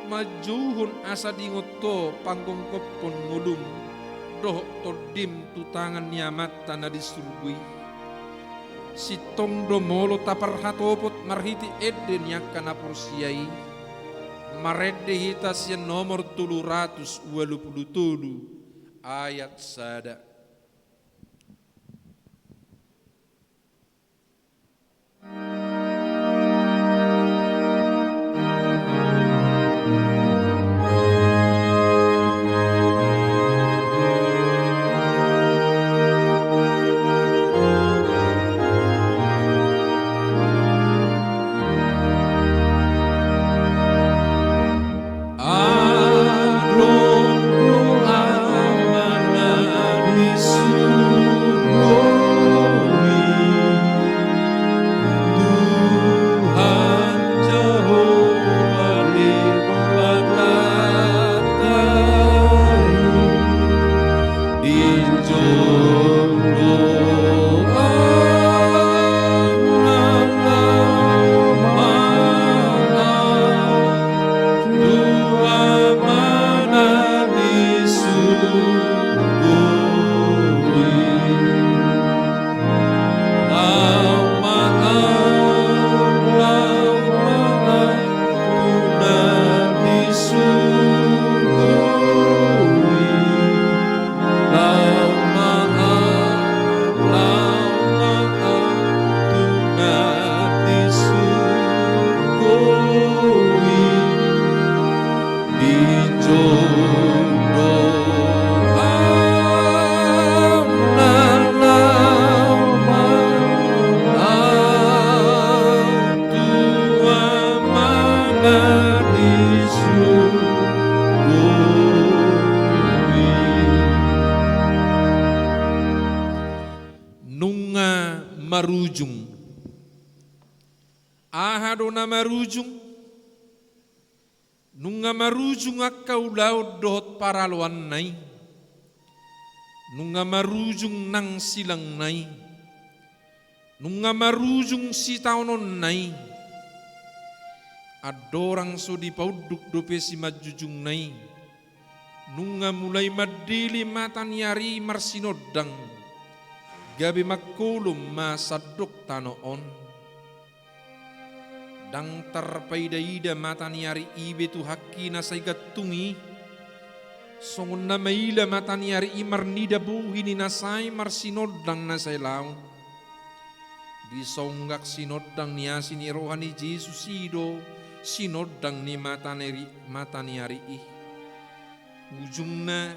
majuhun asa dingoto panggung kopon ngulum doh todim tutangan nyamat tanah disurgui sitong domolo tapar hatopot marhiti eden yakana porsiai marede hitas yang nomor 327 ayat sada Adon doa manani marujung. Ahado na marujung. Nunga marujung akau laut dohot paraluan nai. Nunga marujung nang silang nai. Nunga marujung si taunon nai. Adorang so di pauduk dope si majujung nai. Nunga mulai madili matan yari marsinodang. Gabi makulum masadok tanoon. Dang terpaidaida matan yari ibe tu haki nasay gatungi. Songon na maila matan yari imar nida buhi ni nasay marsinodang nasay laon. Di songgak sinodang niya sinirohan ni Jesus ido. Sinodang ni matan yari ih. Ujungna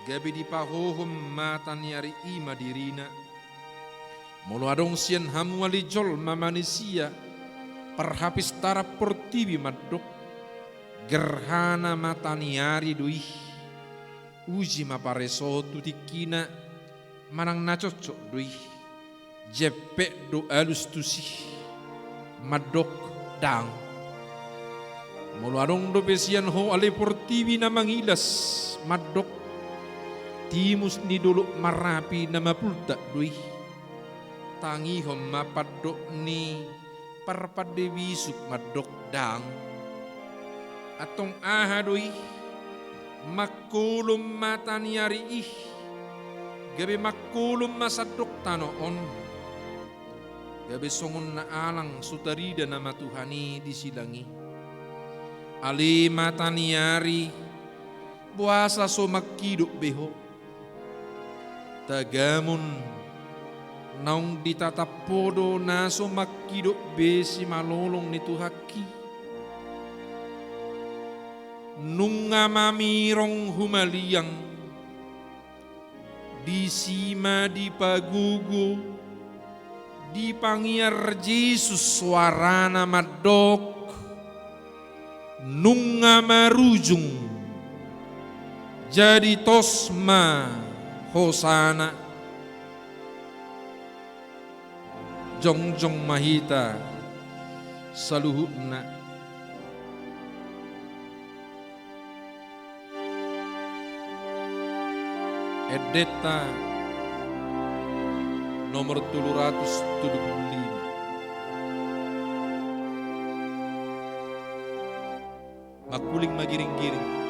gabi di pahohom matan yari i madirina. Molo adong sian hamu alijol mamanisia. Perhapis tarap portibi madok. Gerhana matan yari duih. Uji mapareso tutikina. Manang nacocok duih. Jepek do alus tusih. Madok dang. Molo adong do pesian ho ale portibi na mangilas madok timus ni dulu marapi na mapulta duih tangi hom mapadok ni parpade wisuk madok dang atong aha duih makulum matan yari ih gabi makulum masadok tanoon gabi songon na alang sutarida na matuhani disilangi. Ali matan yari buasa so makiduk beho. Tagamun naung ditatapodo na so makiduk besi malolong nitu haki. Nunga mamirong humaliang di sima di pagugu di pangiar Jesus suarana madok. Nunga marujung jadi tosma hosana jongjong mahita saluhutna edeta nomor 375. Makuling magiring-giring.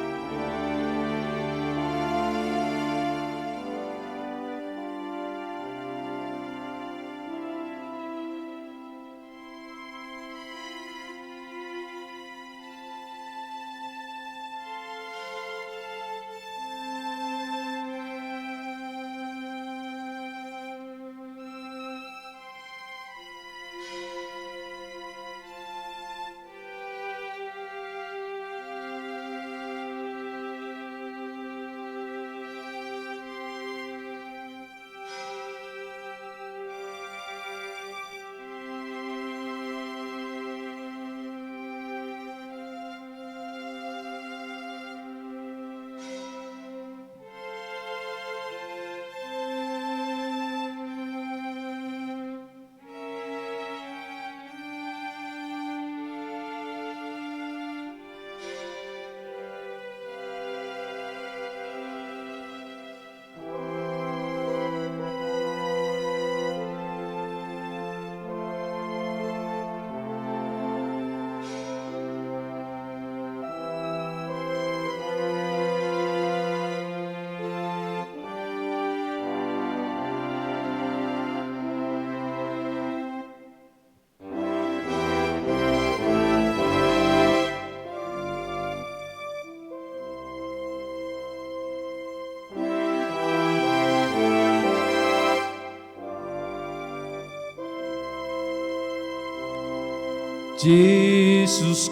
Yesus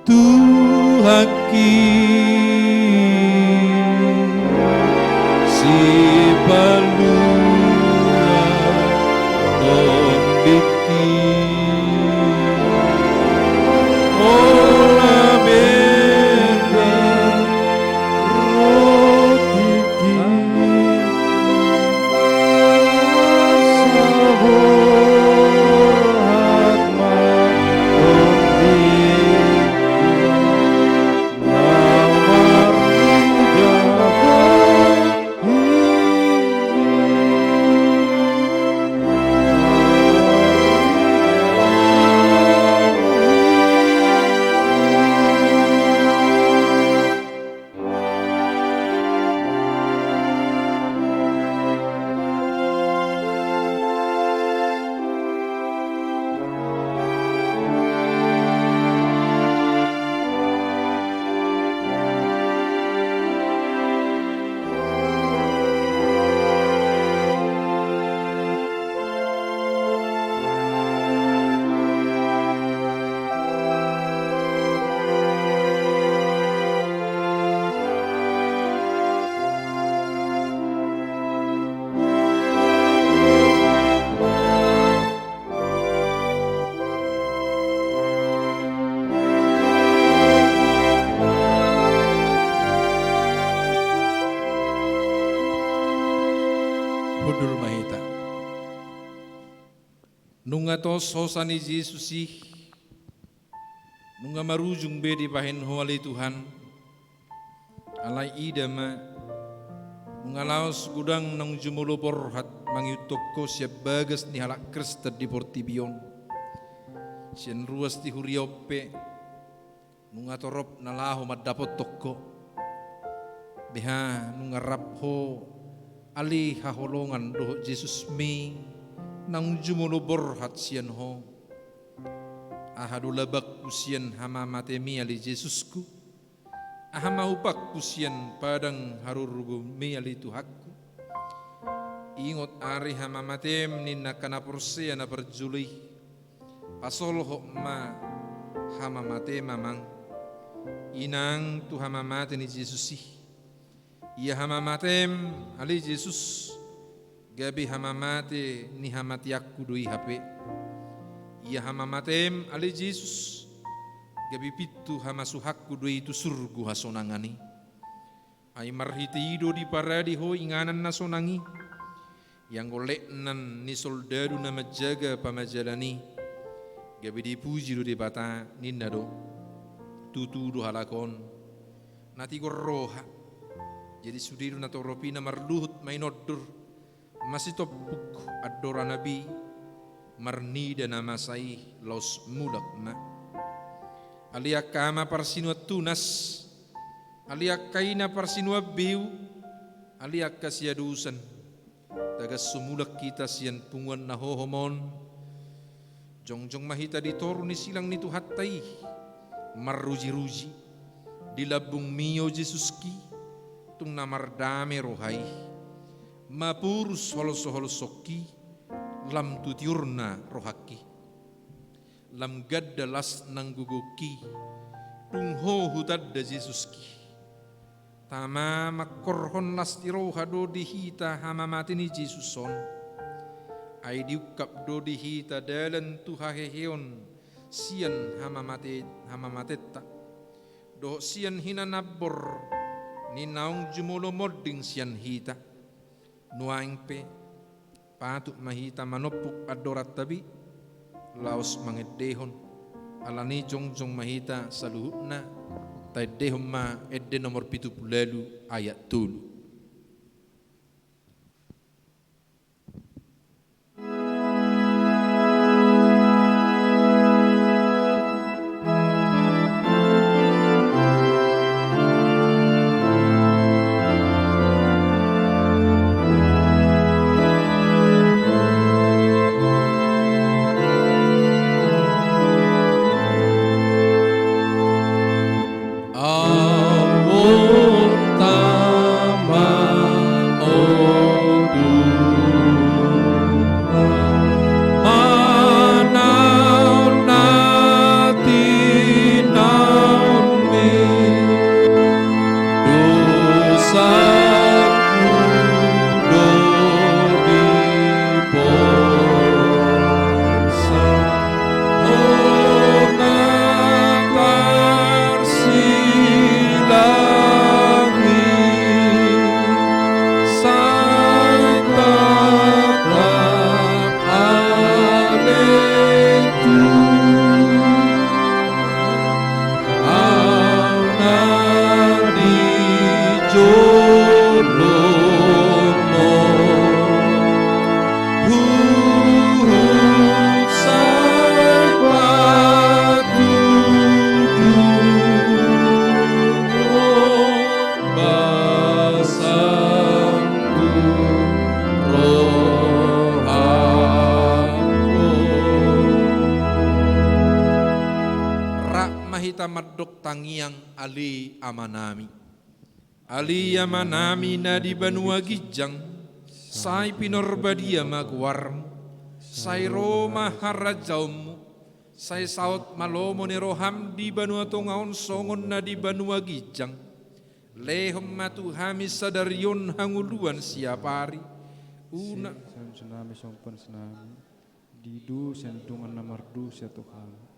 Tuhan si balua tondiki ola benda roti Nunga tos hosani Jesus nunga marujung bedi pahen hoali Tuhan alai idama nunga laos gudang nang jumulo porhat mangiutoko siya bagas ni halak Krista di portibion siyan ruas di huriope nunga torop nalaho madapot toko beha nunga rapho ali haholongan doh Jesus mi nang jumulo borhat siyan ho ahadu labak kusian hama matemi ali Jesusku ahama upak kusian padang harurubu mi ali Tuhanku ingot ari hama matem ninna kana porsia na perjuli pasol ho ma hama mate mamang inang tu hama mate ni Jesusi ia hama matem ali Jesus gabi hama mate ni hama tiakku doi hape ia hama matem ali Jesus gabi pitu hama suhakku doi itu surgu hasonangani ai marhitido di paradi ho inganan nasonangi yang goleknan ni soldadu na majaga pamajalani gabi dipuji do di bata ninna do tutu do halakon nati gorroha jadi sudiru na toropina marluhut mainodur masih topuk adora nabi marni dan nama sai los mulak ma alia kama parsinua tunas alia kaina parsinua biu alia kasiadusan tagas sumulak kita sian punguan na hohomon jongjong mahita ditoru ni silang nitu hatai maruji-ruji dilabung mio Jesuski tung namardame rohai mapurus holoso-holosoki lam tutiurna rohaki lam gadda las nangguguki tungho hutadda Jesuski tama makorhon las tiroha do dihita hama matini Jesuson ai diukap do dihita dalan tuhaheheon sian hama matetta do sian hina nabor ni naung jumulo modding sian hita nuaing pe patuk mahita manopuk adorat tabi laos mangedehon alani jongjong mahita saluhutna taidehon ma edde nomor 70 ayat 3 tangiang ali amanami ali amanami na di Banua Gijang sai pinorbadia magwarm sai Roma harajaumu sai saut malomo ni roham di Banua Tongaon songon na di Banua Gijang lehom matu hamis sadaryon hanguluan siapari una senami sompan senami didu sentungan namardu sia Tuhan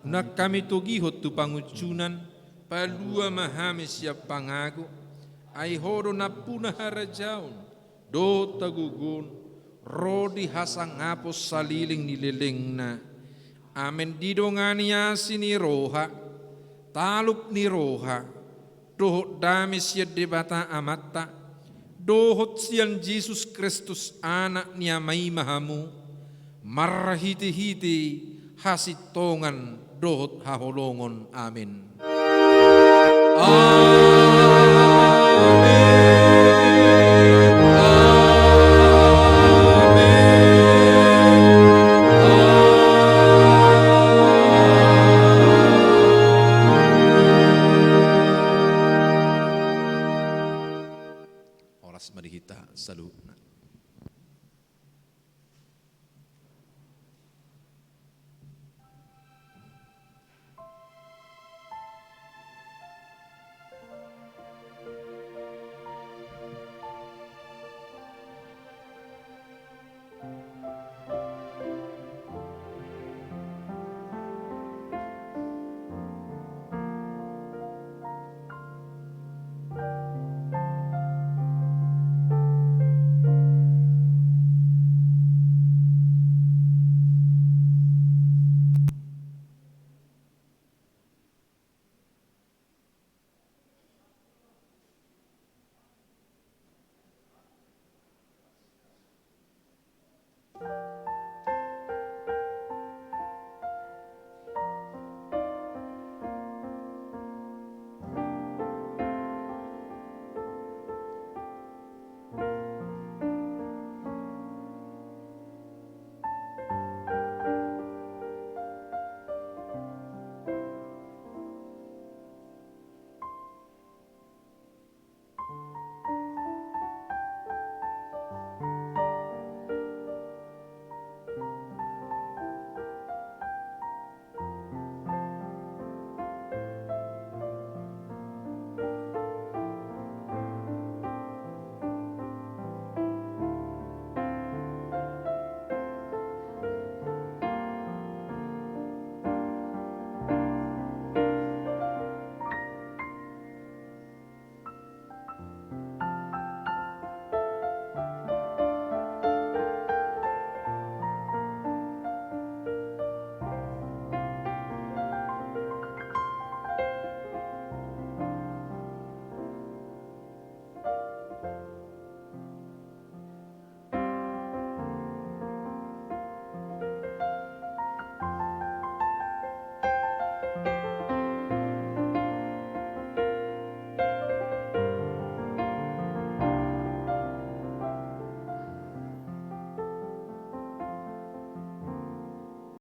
nak kami togihot tu pangucunan palua mahami siap pangago ai horo na punah harajaun do tagugun rodi hasang ngapos saliling nililing na. Amen didongania sini roha, talup ni roha, dohot damis yadde bata amatta, dohot sian Jesus Kristus anak niya may mahamu, marahiti-hiti hasitongan dohot haholongon. Amin. Amin.